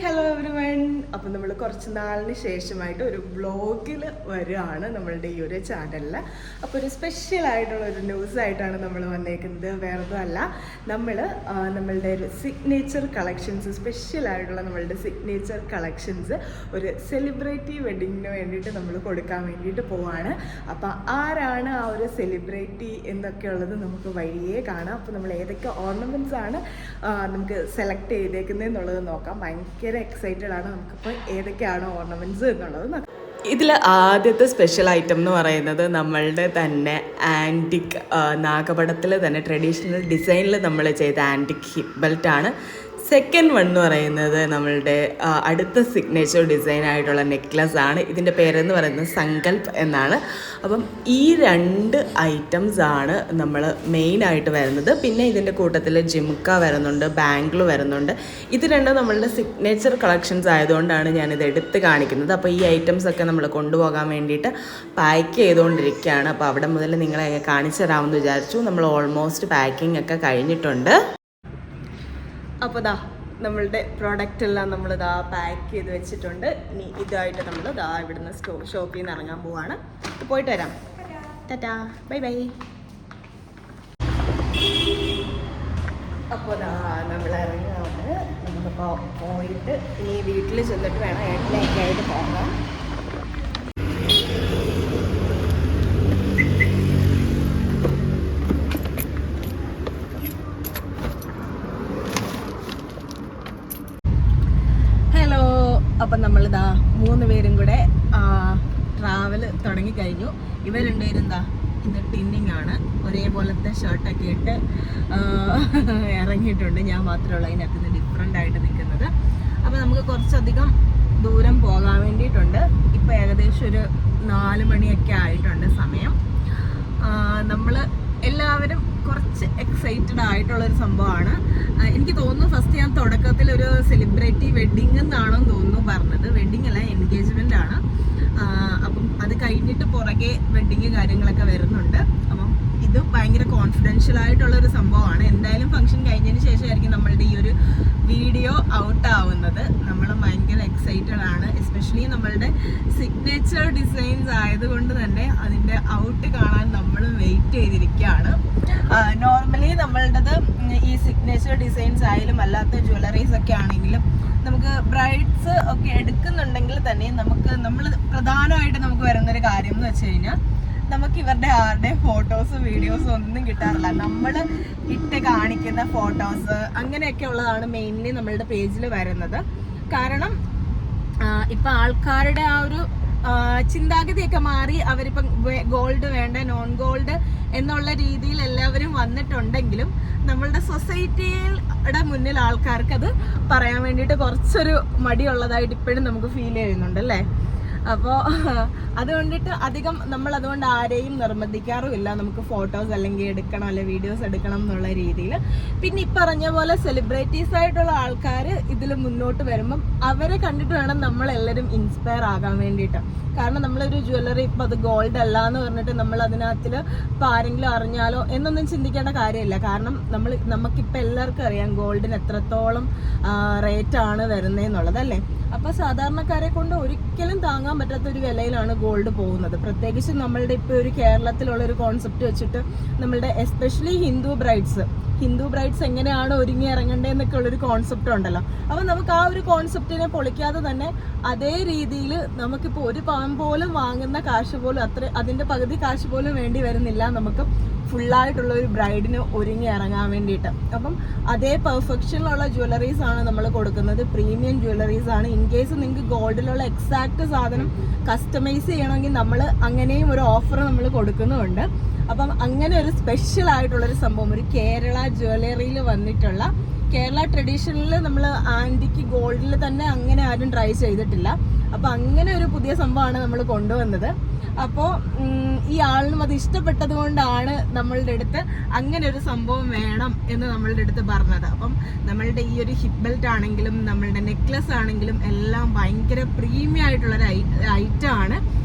Hello everyone. അപ്പം നമ്മൾ കുറച്ച് നാളിന് ശേഷമായിട്ട് ഒരു വ്ളോഗിൽ വരികയാണ് നമ്മളുടെ ഈ ഒരു ചാനലിൽ. അപ്പോൾ ഒരു സ്പെഷ്യലായിട്ടുള്ള ഒരു ന്യൂസായിട്ടാണ് നമ്മൾ വന്നേക്കുന്നത്. വേറൊന്നും അല്ല, നമ്മളുടെ ഒരു സിഗ്നേച്ചർ കളക്ഷൻസ്, സ്പെഷ്യലായിട്ടുള്ള നമ്മളുടെ സിഗ്നേച്ചർ കളക്ഷൻസ് ഒരു സെലിബ്രിറ്റി വെഡിങ്ങിന് വേണ്ടിയിട്ട് നമ്മൾ കൊടുക്കാൻ വേണ്ടിയിട്ട് പോവാണ്. അപ്പോൾ ആരാണ് ആ ഒരു സെലിബ്രിറ്റി എന്നൊക്കെയുള്ളത് നമുക്ക് വഴിയേ കാണാം. അപ്പോൾ നമ്മൾ ഏതൊക്കെ ഓർണമെൻറ്റ്സ് ആണ് നമുക്ക് സെലക്ട് ചെയ്തേക്കുന്നതെന്നുള്ളത് നോക്കാം. ഭയങ്കര എക്സൈറ്റഡ് ആണ്. നമുക്കിപ്പോൾ ഏതൊക്കെയാണ് ഓർണമെൻറ്റ്സ് എന്നുള്ളത് നോക്കാം. ഇതിൽ ആദ്യത്തെ സ്പെഷ്യൽ ഐറ്റം എന്ന് പറയുന്നത് നമ്മളുടെ തന്നെ ആൻറ്റിക് നാഗപടത്തിൽ തന്നെ ട്രഡീഷണൽ ഡിസൈനിൽ നമ്മൾ ചെയ്ത ആൻറ്റിക് ഹിപ്പ് ബെൽറ്റാണ്. സെക്കൻഡ് വൺ എന്ന് പറയുന്നത് നമ്മളുടെ അടുത്ത സിഗ്നേച്ചർ ഡിസൈൻ ആയിട്ടുള്ള നെക്ലസ് ആണ്. ഇതിൻ്റെ പേരെന്ന് പറയുന്നത് സങ്കൽപ്പ് എന്നാണ്. അപ്പം ഈ രണ്ട് ഐറ്റംസ് ആണ് നമ്മൾ മെയിനായിട്ട് വരുന്നത്. പിന്നെ ഇതിൻ്റെ കൂട്ടത്തിൽ ജിംക്ക വരുന്നുണ്ട്, ബാംഗിൾ വരുന്നുണ്ട്. ഇത് രണ്ടും നമ്മളുടെ സിഗ്നേച്ചർ കളക്ഷൻസ് ആയതുകൊണ്ടാണ് ഞാനിത് എടുത്ത് കാണിക്കുന്നത്. അപ്പോൾ ഈ ഐറ്റംസ് ഒക്കെ നമ്മൾ കൊണ്ടുപോകാൻ വേണ്ടിയിട്ട് പാക്ക് ചെയ്തുകൊണ്ടിരിക്കുകയാണ്. അപ്പോൾ അവിടെ മുതൽ നിങ്ങളെ കാണിച്ചു തരാമെന്ന് വിചാരിച്ചു. നമ്മൾ ഓൾമോസ്റ്റ് പാക്കിംഗ് ഒക്കെ കഴിഞ്ഞിട്ടുണ്ട്. അപ്പോൾ നമ്മളുടെ പ്രോഡക്റ്റ് എല്ലാം നമ്മളിതാ പാക്ക് ചെയ്ത് വെച്ചിട്ടുണ്ട്. ഇനി ഇതായിട്ട് നമ്മൾ ഇവിടുന്ന് ഷോപ്പിൽ നിന്ന് ഇറങ്ങാൻ പോവാണ്. പോയിട്ട് വരാം. Tata, bye bye. അപ്പോൾ നമ്മൾ ഇറങ്ങുകയാണ്. നമുക്കിപ്പോൾ പോയിട്ട് ഇനി വീട്ടിൽ ചെന്നിട്ട് വേണം ഏട്ടിലേക്ക് ആയിട്ട് പോകാം. അപ്പം നമ്മളിതാ 3 പേരും കൂടെ ട്രാവൽ തുടങ്ങിക്കഴിഞ്ഞു. ഇവർ രണ്ടുപേരും ഇന്ന് ടിന്നിങ് ആണ്. ഒരേപോലത്തെ ഷർട്ടൊക്കെ ഇട്ട് ഇറങ്ങിയിട്ടുണ്ട്. ഞാൻ മാത്രമുള്ള അതിനകത്ത് നിന്ന് ഡിഫറെൻ്റ് ആയിട്ട് നിൽക്കുന്നത്. അപ്പോൾ നമുക്ക് കുറച്ചധികം ദൂരം പോകാൻ വേണ്ടിയിട്ടുണ്ട്. ഇപ്പോൾ ഏകദേശം ഒരു 4 മണിയൊക്കെ ആയിട്ടുണ്ട് സമയം. നമ്മൾ എല്ലാവരും കുറച്ച് എക്സൈറ്റഡ് ആയിട്ടുള്ളൊരു സംഭവമാണ്. എനിക്ക് തോന്നുന്നു ഫസ്റ്റ് ഞാൻ തുടക്കത്തിൽ ഒരു സെലിബ്രിറ്റി വെഡ്ഡിങ് എന്നാണെന്ന് തോന്നുന്നു പറഞ്ഞത്. വെഡ്ഡിങ് അല്ല, എൻഗേജ്മെൻ്റ് ആണ്. അപ്പം അത് കഴിഞ്ഞിട്ട് പുറകെ വെഡ്ഡിങ് കാര്യങ്ങളൊക്കെ വരുന്നുണ്ട്. അപ്പം ഇത് ഭയങ്കര കോൺഫിഡൻഷ്യൽ ആയിട്ടുള്ളൊരു സംഭവമാണ്. എന്തായാലും ഫംഗ്ഷൻ കഴിഞ്ഞതിന് ശേഷമായിരിക്കും നമ്മളുടെ ഈ ഒരു വീഡിയോ ഔട്ട് ആവുന്നത്. നമ്മൾ ഭയങ്കര എക്സൈറ്റഡ് ആണ്. എസ്പെഷ്യലി നമ്മളുടെ സിഗ്നേച്ചർ ഡിസൈൻസ് ആയതുകൊണ്ട് തന്നെ അതിൻ്റെ ഔട്ട് കാണാൻ നമ്മൾ വെയിറ്റ് ചെയ്തിരിക്കുകയാണ്. നോർമലി നമ്മളുടേത് ഈ സിഗ്നേച്ചർ ഡിസൈൻസ് ആയാലും അല്ലാത്ത ജ്വല്ലറീസ് ഒക്കെ ആണെങ്കിലും നമുക്ക് ബ്രൈഡ്സ് ഒക്കെ എടുക്കുന്നുണ്ടെങ്കിൽ തന്നെ നമ്മൾ പ്രധാനമായിട്ട് നമുക്ക് വരുന്നൊരു കാര്യം എന്ന് വെച്ച് കഴിഞ്ഞാൽ നമുക്ക് ഇവരുടെ ആരുടെയും ഫോട്ടോസ് വീഡിയോസ് ഒന്നും കിട്ടാറില്ല. നമ്മൾ ഇട്ട് കാണിക്കുന്ന ഫോട്ടോസ് അങ്ങനെയൊക്കെ ഉള്ളതാണ് മെയിൻലി നമ്മളുടെ പേജിൽ വരുന്നത്. കാരണം ഇപ്പം ആൾക്കാരുടെ ആ ഒരു ചിന്താഗതിയൊക്കെ മാറി അവരിപ്പം ഗോൾഡ് വേണ്ട, നോൺ ഗോൾഡ് എന്നുള്ള രീതിയിൽ എല്ലാവരും വന്നിട്ടുണ്ടെങ്കിലും നമ്മളുടെ സൊസൈറ്റിയുടെ മുന്നിൽ ആൾക്കാർക്ക് അത് പറയാൻ വേണ്ടിയിട്ട് കുറച്ചൊരു മടിയുള്ളതായിട്ട് ഇപ്പോഴും നമുക്ക് ഫീൽ ചെയ്യുന്നുണ്ട് അല്ലേ. അപ്പോൾ അതുകൊണ്ടിട്ട് അധികം നമ്മൾ അതുകൊണ്ട് ആരെയും നിർബന്ധിക്കാറുമില്ല നമുക്ക് ഫോട്ടോസ് അല്ലെങ്കിൽ എടുക്കണം അല്ലെങ്കിൽ വീഡിയോസ് എടുക്കണം എന്നുള്ള രീതിയിൽ. പിന്നെ ഈ പറഞ്ഞ പോലെ സെലിബ്രിറ്റീസ് ആയിട്ടുള്ള ആൾക്കാർ ഇതിൽ മുന്നോട്ട് വരുമ്പം അവരെ കണ്ടിട്ട് വേണം നമ്മളെല്ലാവരും ഇൻസ്പയർ ആകാൻ വേണ്ടിയിട്ട്. കാരണം നമ്മളൊരു ജ്വല്ലറി ഇപ്പം അത് ഗോൾഡ് അല്ല എന്ന് പറഞ്ഞിട്ട് നമ്മൾ അതിനകത്തിൽ ഇപ്പം ആരെങ്കിലും അറിഞ്ഞാലോ എന്നൊന്നും ചിന്തിക്കേണ്ട കാര്യമില്ല. കാരണം നമുക്കിപ്പോൾ എല്ലാവർക്കും അറിയാം ഗോൾഡിന് എത്രത്തോളം റേറ്റാണ് വരുന്നതെന്നുള്ളത് അല്ലേ. അപ്പോൾ സാധാരണക്കാരെ കൊണ്ട് ഒരിക്കലും താങ്ങാൻ പറ്റാത്തൊരു വിലയിലാണ് ഗോൾഡ് പോകുന്നത്. പ്രത്യേകിച്ച് നമ്മളുടെ ഇപ്പോൾ ഒരു കേരളത്തിലുള്ളൊരു കോൺസെപ്റ്റ് വെച്ചിട്ട് നമ്മളുടെ എസ്പെഷ്യലി ഹിന്ദു ബ്രൈഡ്സ് എങ്ങനെയാണ് ഒരുങ്ങി ഇറങ്ങേണ്ടതെന്നൊക്കെ ഉള്ളൊരു കോൺസെപ്റ്റ് ഉണ്ടല്ലോ. അപ്പോൾ നമുക്ക് ആ ഒരു കോൺസെപ്റ്റിനെ പൊളിക്കാതെ തന്നെ അതേ രീതിയിൽ നമുക്കിപ്പോൾ ഒരു പവൻ പോലും വാങ്ങുന്ന കാശ് പോലും അതിൻ്റെ പകുതി കാശ് പോലും വേണ്ടി വരുന്നില്ല നമുക്ക് ഫുള്ളായിട്ടുള്ള ഒരു ബ്രൈഡിന് ഒരുങ്ങി ഇറങ്ങാൻ വേണ്ടിയിട്ട്. അപ്പം അതേ പെർഫെക്ഷനിലുള്ള ജ്വല്ലറീസ് ആണ് നമ്മൾ കൊടുക്കുന്നത്. പ്രീമിയം ജ്വല്ലറീസ് ആണ്. ഇൻ കേസ് നിങ്ങൾക്ക് ഗോൾഡിലുള്ള എക്സാക്ട് സാധനം കസ്റ്റമൈസ് ചെയ്യണമെങ്കിൽ നമ്മൾ അങ്ങനെയും ഒരു ഓഫർ നമ്മൾ കൊടുക്കുന്നുമുണ്ട്. അപ്പം അങ്ങനെ ഒരു സ്പെഷ്യൽ ആയിട്ടുള്ളൊരു സംഭവം, ഒരു കേരള ജ്വല്ലറിയിൽ വന്നിട്ടുള്ള കേരള ട്രഡീഷണലിൽ നമ്മൾ ആൻറ്റിക്ക് ഗോൾഡിൽ തന്നെ അങ്ങനെ ആരും ട്രൈ ചെയ്തിട്ടില്ല. അപ്പോൾ അങ്ങനെ ഒരു പുതിയ സംഭവമാണ് നമ്മൾ കൊണ്ടുവന്നത്. അപ്പോൾ ഈ ആളിനും അത് ഇഷ്ടപ്പെട്ടത് കൊണ്ടാണ് നമ്മളുടെ അടുത്ത് അങ്ങനെ ഒരു സംഭവം വേണം എന്ന് നമ്മളുടെ അടുത്ത് പറഞ്ഞത്. അപ്പം നമ്മളുടെ ഈ ഒരു ഹിപ്പ് ബെൽറ്റ് ആണെങ്കിലും നമ്മളുടെ നെക്ലസ് ആണെങ്കിലും എല്ലാം ഭയങ്കര പ്രീമിയം ആയിട്ടുള്ളൊരു ഐറ്റം ആണ്.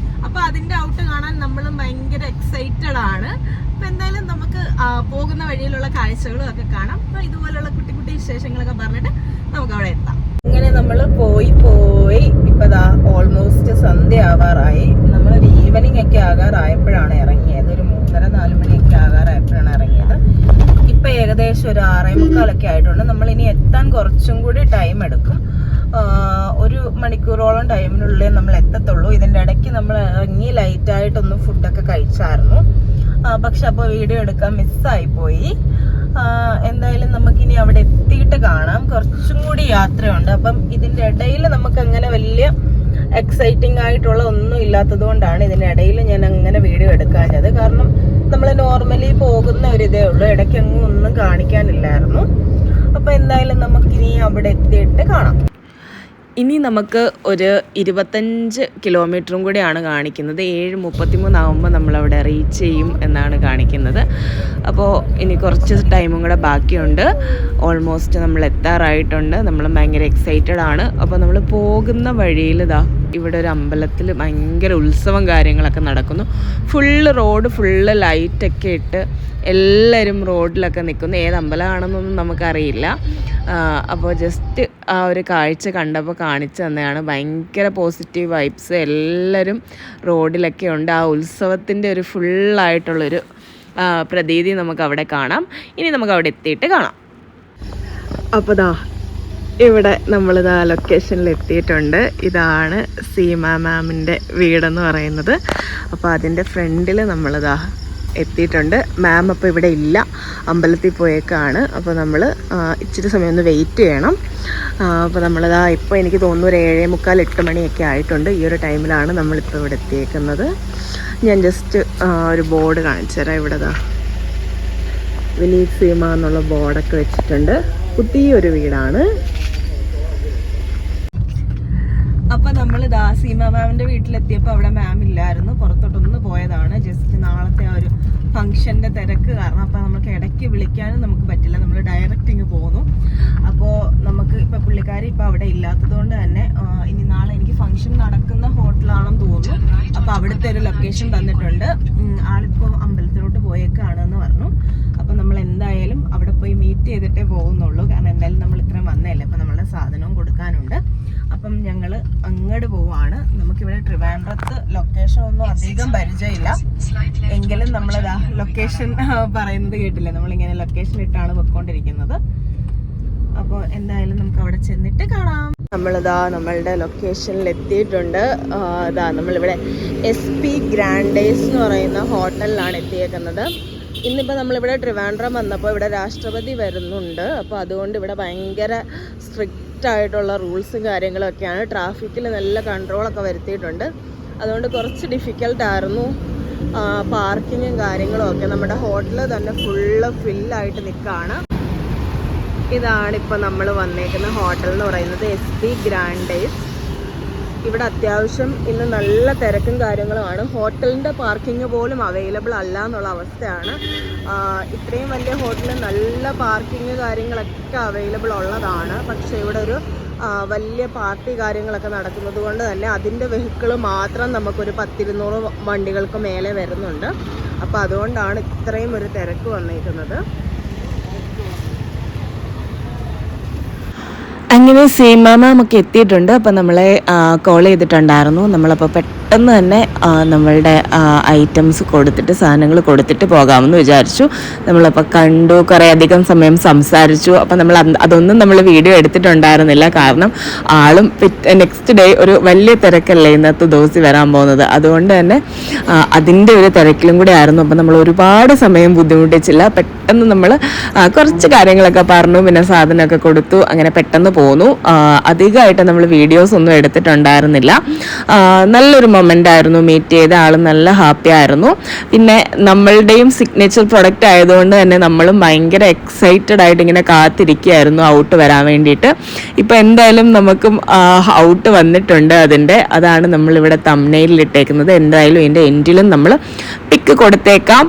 അപ്പോൾ അതിൻ്റെ ഔട്ട് കാണാൻ നമ്മളും ഭയങ്കര എക്സൈറ്റഡ് ആണ്. അപ്പോൾ എന്തായാലും നമുക്ക് പോകുന്ന വഴിയിലുള്ള കാഴ്ചകളും ഒക്കെ കാണാം. അപ്പോൾ ഇതുപോലുള്ള കുട്ടി കുട്ടി വിശേഷങ്ങളൊക്കെ പറഞ്ഞിട്ട് നമുക്ക് അവിടെ എത്താം. അങ്ങനെ നമ്മൾ പോയി സന്ധ്യ ആവാറായി. നമ്മളൊരു ഈവനിങ് ഒക്കെ ആകാറായപ്പോഴാണ് ഇറങ്ങിയത്. ഒരു 3:30-4 മണിയൊക്കെ ആകാറായപ്പോഴാണ് ഇറങ്ങിയത്. ഇപ്പൊ ഏകദേശം ഒരു 6:45 ആയിട്ടുണ്ട്. നമ്മളിനി എത്താൻ കുറച്ചും കൂടി ടൈം എടുക്കും. 1 മണിക്കൂറോളം ടൈമിനുള്ളിൽ നമ്മൾ എത്തത്തുള്ളൂ. ഇതിൻ്റെ ഇടയ്ക്ക് നമ്മൾ ഇറങ്ങി ലൈറ്റായിട്ടൊന്ന് ഫുഡൊക്കെ കഴിച്ചായിരുന്നു. പക്ഷെ അപ്പോൾ വീഡിയോ എടുക്കാൻ മിസ്സായി പോയി. എന്തായാലും നമുക്കിനി അവിടെ എത്തിയിട്ട് കാണാം. കുറച്ചും കൂടി യാത്രയുണ്ട്. അപ്പം ഇതിൻ്റെ ഇടയിൽ നമുക്ക് അങ്ങനെ വലിയ എക്സൈറ്റിംഗ് ആയിട്ടുള്ള ഒന്നും ഇല്ലാത്തത് കൊണ്ടാണ് ഇതിൻ്റെ ഇടയിൽ ഞാൻ അങ്ങനെ വീഡിയോ എടുക്കാഞ്ഞത്. കാരണം നമ്മൾ നോർമലി പോകുന്ന ഒരു ഇതേ ഉള്ളൂ. ഇടയ്ക്കെങ്ങും ഒന്നും കാണിക്കാനില്ലായിരുന്നു. അപ്പോൾ എന്തായാലും നമുക്കിനി അവിടെ എത്തിയിട്ട് കാണാം. ഇനി നമുക്ക് ഒരു 25 കിലോമീറ്ററും കൂടിയാണ് കാണിക്കുന്നത്. 7:33 ആകുമ്പോൾ നമ്മളവിടെ റീച്ച് ചെയ്യും എന്നാണ് കാണിക്കുന്നത്. അപ്പോൾ ഇനി കുറച്ച് ടൈമും കൂടെ ബാക്കിയുണ്ട്. ഓൾമോസ്റ്റ് നമ്മൾ എത്താറായിട്ടുണ്ട്. നമ്മൾ ഭയങ്കര എക്സൈറ്റഡ് ആണ്. അപ്പോൾ നമ്മൾ പോകുന്ന വഴിയിൽ ഇവിടെ ഒരു അമ്പലത്തിൽ ഭയങ്കര ഉത്സവം കാര്യങ്ങളൊക്കെ നടക്കുന്നു. റോഡ് ഫുള്ള് ലൈറ്റൊക്കെ ഇട്ട് എല്ലാവരും റോഡിലൊക്കെ നിൽക്കുന്നു. ഏത് അമ്പലമാണെന്നൊന്നും നമുക്കറിയില്ല. അപ്പോൾ ജസ്റ്റ് ആ ഒരു കാഴ്ച കണ്ടപ്പോൾ കാണിച്ചു തന്നെയാണ്. ഭയങ്കര പോസിറ്റീവ് വൈബ്സ് എല്ലാവരും റോഡിലൊക്കെ ഉണ്ട്. ആ ഉത്സവത്തിൻ്റെ ഒരു ഫുള്ളായിട്ടുള്ളൊരു പ്രതീതി നമുക്ക് അവിടെ കാണാം. ഇനി നമുക്ക് അവിടെ എത്തിയിട്ട് കാണാം. അപ്പോൾ ഇവിടെ നമ്മളിതാ ലൊക്കേഷനിൽ എത്തിയിട്ടുണ്ട്. ഇതാണ് സീമ മാമിൻ്റെ വീടെന്ന് പറയുന്നത്. അപ്പോൾ അതിൻ്റെ ഫ്രണ്ടിൽ നമ്മളിതാ എത്തിയിട്ടുണ്ട്. മാം അപ്പോൾ ഇവിടെ ഇല്ല, അമ്പലത്തിൽ പോയേക്കാണ്. അപ്പോൾ നമ്മൾ ഇച്ചിരി സമയം ഒന്ന് വെയിറ്റ് ചെയ്യണം. അപ്പോൾ നമ്മളിതാ ഇപ്പോൾ എനിക്ക് തോന്നുന്നു ഒരു 7:45-8 മണിയൊക്കെ ആയിട്ടുണ്ട്. ഈ ഒരു ടൈമിലാണ് നമ്മളിപ്പോൾ ഇവിടെ എത്തിയേക്കുന്നത്. ഞാൻ ജസ്റ്റ് ഒരു ബോർഡ് കാണിച്ചു തരാം. ഇവിടെ വിനീത് സീമ എന്നുള്ള ബോർഡൊക്കെ വെച്ചിട്ടുണ്ട്. പുതിയൊരു വീടാണ്. അപ്പോൾ നമ്മൾ സീമ മാമിൻ്റെ വീട്ടിലെത്തിയപ്പോൾ അവിടെ മാം ഇല്ലായിരുന്നു. പുറത്തോട്ടൊന്ന് പോയതാണ്. ജസ്റ്റ് നാളത്തെ ആ ഒരു ഫംഗ്ഷൻ്റെ തിരക്ക് കാരണം. അപ്പോൾ നമുക്ക് ഇടയ്ക്ക് വിളിക്കാനും നമുക്ക് പറ്റില്ല. നമ്മൾ ഡയറക്റ്റ് ഇങ്ങ് പോന്നു. അപ്പോൾ നമുക്ക് ഇപ്പോൾ പുള്ളിക്കാരി ഇപ്പോൾ അവിടെ ഇല്ലാത്തത് കൊണ്ട് തന്നെ ഇനി നാളെ എനിക്ക് ഫംഗ്ഷൻ നടക്കുന്ന ഹോട്ടലാണെന്ന് തോന്നുന്നു. അപ്പോൾ അവിടുത്തെ ഒരു ലൊക്കേഷൻ തന്നിട്ടുണ്ട്. ആളിപ്പോൾ അമ്പലത്തിലോട്ട് പോയേക്കാണെന്ന് പറഞ്ഞു. അപ്പോൾ നമ്മൾ എന്തായാലും അവിടെ പോയി മീറ്റ് ചെയ്തിട്ടേ പോകുന്നുള്ളൂ. കാരണം എന്തായാലും നമ്മൾ ഇത്രയും വന്നതല്ലേ. അപ്പോൾ നമ്മളുടെ സാധനവും കൊടുക്കാനുണ്ട്. അപ്പം ഞങ്ങൾ അങ്ങോട്ട് പോവാണ്. നമുക്കിവിടെ ട്രിവാൻഡ്രത്ത് ലൊക്കേഷൻ ഒന്നും അധികം പരിചയമില്ല. എങ്കിലും നമ്മളിതാ ലൊക്കേഷൻ പറയുന്നത് കേട്ടില്ലേ. നമ്മളിങ്ങനെ ലൊക്കേഷൻ ഇട്ടാണ് പൊയ്ക്കൊണ്ടിരിക്കുന്നത്. അപ്പോൾ എന്തായാലും നമുക്ക് അവിടെ ചെന്നിട്ട് കാണാം. നമ്മളുടെ ലൊക്കേഷനിൽ എത്തിയിട്ടുണ്ട്. നമ്മളിവിടെ SP ഗ്രാൻഡേസ് എന്ന് പറയുന്ന ഹോട്ടലിലാണ് എത്തിയേക്കുന്നത്. ഇന്നിപ്പോൾ നമ്മളിവിടെ ട്രിവാൻഡ്രം വന്നപ്പോൾ ഇവിടെ രാഷ്ട്രപതി വരുന്നുണ്ട്. അപ്പോൾ അതുകൊണ്ട് ഇവിടെ ഭയങ്കര സ്ട്രിക്റ്റ് ആയിട്ടുള്ള റൂൾസും കാര്യങ്ങളൊക്കെയാണ്. ട്രാഫിക്കിൽ നല്ല കൺട്രോളൊക്കെ വരുത്തിയിട്ടുണ്ട്. അതുകൊണ്ട് കുറച്ച് ഡിഫിക്കൽട്ടായിരുന്നു പാർക്കിങ്ങും കാര്യങ്ങളും ഒക്കെ. നമ്മുടെ ഹോട്ടൽ തന്നെ ഫില്ലായിട്ട് നിൽക്കുകയാണ്. ഇതാണിപ്പോൾ നമ്മൾ വന്നേക്കുന്ന ഹോട്ടൽ എന്ന് പറയുന്നത് SP ഗ്രാൻഡേസ്. ഇവിടെ അത്യാവശ്യം ഇന്ന് നല്ല തിരക്കും കാര്യങ്ങളുമാണ്. ഹോട്ടലിൻ്റെ പാർക്കിംഗ് പോലും അവൈലബിൾ അല്ല എന്നുള്ള അവസ്ഥയാണ്. ഇത്രയും വലിയ ഹോട്ടലിൽ നല്ല പാർക്കിംഗ് കാര്യങ്ങളൊക്കെ അവൈലബിൾ ഉള്ളതാണ്. പക്ഷേ ഇവിടെ ഒരു വലിയ പാർട്ടി കാര്യങ്ങളൊക്കെ നടക്കുന്നത് കൊണ്ട് തന്നെ അതിൻ്റെ വെഹിക്കിൾ മാത്രം നമുക്കൊരു 10-200 വണ്ടികൾക്ക് മേലെ വരുന്നുണ്ട്. അപ്പോൾ അതുകൊണ്ടാണ് ഇത്രയും ഒരു തിരക്ക് വന്നിരിക്കുന്നത്. അങ്ങനെ സീമ മാം ഒക്കെ എത്തിയിട്ടുണ്ട്. അപ്പോൾ നമ്മളെ കോൾ ചെയ്തിട്ടുണ്ടായിരുന്നു. നമ്മളപ്പോൾ പെട്ടെന്ന് തന്നെ നമ്മളുടെ ഐറ്റംസ് കൊടുത്തിട്ട് സാധനങ്ങൾ കൊടുത്തിട്ട് പോകാമെന്ന് വിചാരിച്ചു. നമ്മളപ്പോൾ കണ്ടു, കുറേ അധികം സമയം സംസാരിച്ചു. അപ്പോൾ നമ്മൾ അതൊന്നും നമ്മൾ വീഡിയോ എടുത്തിട്ടുണ്ടായിരുന്നില്ല. കാരണം ആളും നെക്സ്റ്റ് ഡേ ഒരു വലിയ തിരക്കല്ലേ ഇന്നത്തെ ദിവസം വരാൻ പോകുന്നത്. അതുകൊണ്ട് തന്നെ അതിൻ്റെ ഒരു തിരക്കിലും കൂടെ ആയിരുന്നു. അപ്പോൾ നമ്മൾ ഒരുപാട് സമയം ബുദ്ധിമുട്ടിച്ചില്ല. പെട്ടെന്ന് നമ്മൾ കുറച്ച് കാര്യങ്ങളൊക്കെ പറഞ്ഞു, പിന്നെ സാധനമൊക്കെ കൊടുത്തു. അങ്ങനെ പെട്ടെന്ന് പോന്നു. അധികമായിട്ട് നമ്മൾ വീഡിയോസ് ഒന്നും എടുത്തിട്ടുണ്ടായിരുന്നില്ല. നല്ലൊരു മൊമെൻ്റ് ആയിരുന്നു. മീറ്റ് ചെയ്ത ആൾ നല്ല ഹാപ്പി ആയിരുന്നു. പിന്നെ നമ്മളുടെയും സിഗ്നേച്ചർ പ്രൊഡക്റ്റ് ആയതുകൊണ്ട് തന്നെ നമ്മളും ഭയങ്കര എക്സൈറ്റഡ് ആയിട്ട് ഇങ്ങനെ കാത്തിരിക്കുകയായിരുന്നു ഔട്ട് വരാൻ വേണ്ടിയിട്ട്. ഇപ്പം എന്തായാലും നമുക്കും ഔട്ട് വന്നിട്ടുണ്ട്. അതാണ് നമ്മളിവിടെ തംബ്നെയിലിൽ ഇട്ടേക്കുന്നത്. എന്തായാലും ഇതിൻ്റെ എൻഡിലും നമ്മൾ പിക്ക് ലിങ്ക് കൊടുത്തേക്കാം.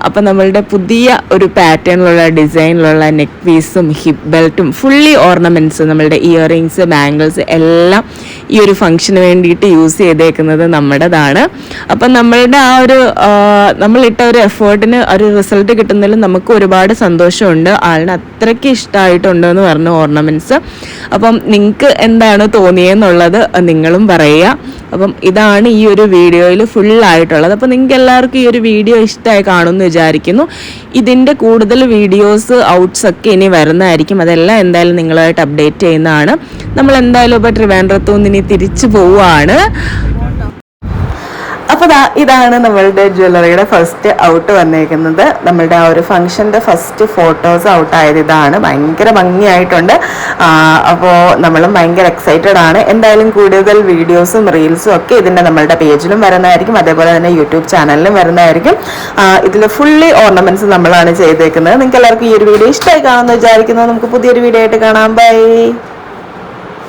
അപ്പം നമ്മളുടെ പുതിയ ഒരു പാറ്റേണിലുള്ള ഡിസൈനിലുള്ള നെക്ക് പീസും ഹിപ്പ് ബെൽറ്റും ഫുള്ളി ഓർണമെൻറ്റ്സ്, നമ്മളുടെ ഇയറിങ്സ്, ബാംഗിൾസ് എല്ലാം ഈ ഒരു ഫംഗ്ഷന് വേണ്ടിയിട്ട് യൂസ് ചെയ്തേക്കുന്നത് നമ്മുടേതാണ്. അപ്പം നമ്മളുടെ ആ ഒരു നമ്മളിട്ട ഒരു എഫേർട്ടിന് ഒരു റിസൾട്ട് കിട്ടുന്നതിൽ നമുക്ക് ഒരുപാട് സന്തോഷമുണ്ട്. ആളിന് അത്രയ്ക്ക് ഇഷ്ടമായിട്ടുണ്ട് എന്ന് പറഞ്ഞു ഓർണമെൻറ്റ്സ്. അപ്പം നിങ്ങൾക്ക് എന്താണ് തോന്നിയെന്നുള്ളത് നിങ്ങളും പറയുക. അപ്പം ഇതാണ് ഈ ഒരു വീഡിയോയിൽ ഫുള്ളായിട്ടുള്ളത്. അപ്പോൾ നിങ്ങൾക്ക് എല്ലാവർക്കും ഈ ഒരു വീഡിയോ ഇഷ്ടമായി കാണുമെന്ന് വിചാരിക്കുന്നു. ഇതിൻ്റെ കൂടുതൽ വീഡിയോസ് ഔട്ട്സ് ഒക്കെ ഇനി വരുന്നതായിരിക്കും. അതെല്ലാം എന്തായാലും നിങ്ങളായിട്ട് അപ്ഡേറ്റ് ചെയ്യുന്നതാണ്. നമ്മൾ എന്തായാലും ഇപ്പോൾ ട്രിവാൻഡ്രത്തു നിന്ന് ഇനി തിരിച്ചു പോവുകയാണ്. അപ്പോൾ ഇതാണ് നമ്മളുടെ ജ്വല്ലറിയുടെ ഫസ്റ്റ് ഔട്ട് വന്നേക്കുന്നത്. നമ്മളുടെ ആ ഒരു ഫംഗ്ഷൻ്റെ ഫസ്റ്റ് ഫോട്ടോസ് ഔട്ടായത് ഇതാണ്. ഭയങ്കര ഭംഗിയായിട്ടുണ്ട്. അപ്പോൾ നമ്മളും ഭയങ്കര എക്സൈറ്റഡ് ആണ്. എന്തായാലും കൂടുതൽ വീഡിയോസും റീൽസും ഒക്കെ ഇതിൻ്റെ നമ്മളുടെ പേജിലും വരുന്നതായിരിക്കും. അതേപോലെ തന്നെ യൂട്യൂബ് ചാനലിലും വരുന്നതായിരിക്കും. ഇതിൽ ഫുള്ളി ഓർണമെൻറ്റ്സ് നമ്മളാണ് ചെയ്തേക്കുന്നത്. നിങ്ങൾക്ക് എല്ലാവർക്കും ഈ ഒരു വീഡിയോ ഇഷ്ടമായി കാണുമെന്ന് വിചാരിക്കുന്നത്. നമുക്ക് പുതിയൊരു വീഡിയോ ആയിട്ട് കാണാം. ബൈ.